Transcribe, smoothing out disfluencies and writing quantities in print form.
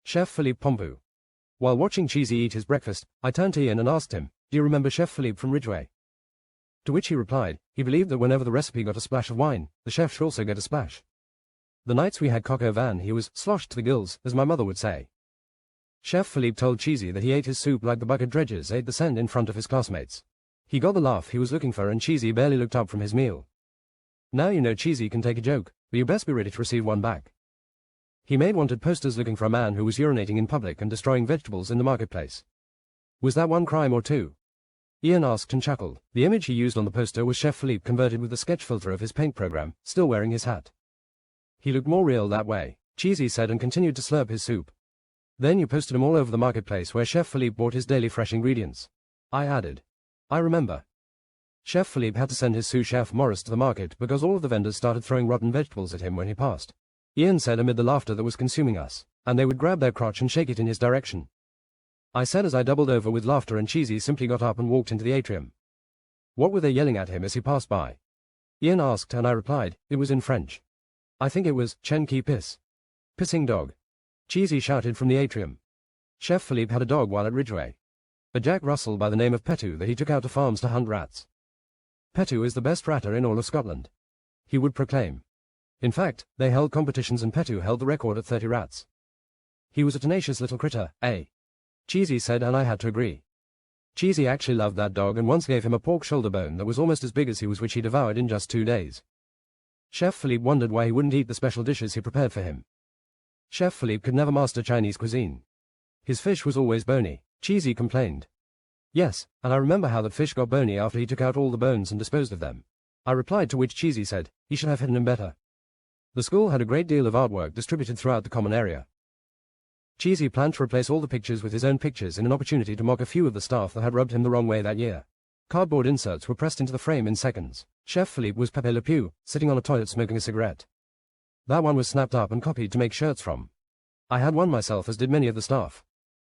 Chef Philippe Pompeux. While watching Cheesy eat his breakfast, I turned to Ian and asked him, "Do you remember Chef Philippe from Ridgeway?" To which he replied, he believed that whenever the recipe got a splash of wine, the chef should also get a splash. The nights we had coq au vin he was sloshed to the gills, as my mother would say. Chef Philippe told Cheesy that he ate his soup like the bucket dredgers ate the sand in front of his classmates. He got the laugh he was looking for and Cheesy barely looked up from his meal. Now you know Cheesy can take a joke, but you best be ready to receive one back. He made wanted posters looking for a man who was urinating in public and destroying vegetables in the marketplace. Was that one crime or two? Ian asked and chuckled. The image he used on the poster was Chef Philippe converted with the sketch filter of his paint program, still wearing his hat. He looked more real that way, Cheesy said and continued to slurp his soup. Then you posted them all over the marketplace where Chef Philippe bought his daily fresh ingredients. I added. I remember. Chef Philippe had to send his sous chef Maurice to the market because all of the vendors started throwing rotten vegetables at him when he passed. Ian said amid the laughter that was consuming us, and they would grab their crotch and shake it in his direction. I said as I doubled over with laughter and Cheesy simply got up and walked into the atrium. What were they yelling at him as he passed by? Ian asked and I replied, it was in French. I think it was, Chen qui pisse. Pissing dog. Cheesy shouted from the atrium. Chef Philippe had a dog while at Ridgeway. A Jack Russell by the name of Petu that he took out to farms to hunt rats. Petu is the best ratter in all of Scotland, he would proclaim. In fact, they held competitions and Petu held the record at 30 rats. He was a tenacious little critter, eh? Cheesy said and I had to agree. Cheesy actually loved that dog and once gave him a pork shoulder bone that was almost as big as he was, which he devoured in just 2 days. Chef Philippe wondered why he wouldn't eat the special dishes he prepared for him. Chef Philippe could never master Chinese cuisine. His fish was always bony, Cheesy complained. Yes, and I remember how that fish got bony after he took out all the bones and disposed of them. I replied, to which Cheesy said, he should have hidden him better. The school had a great deal of artwork distributed throughout the common area. Cheesy planned to replace all the pictures with his own pictures in an opportunity to mock a few of the staff that had rubbed him the wrong way that year. Cardboard inserts were pressed into the frame in seconds. Chef Philippe was Pepe Le Pew, sitting on a toilet smoking a cigarette. That one was snapped up and copied to make shirts from. I had one myself, as did many of the staff.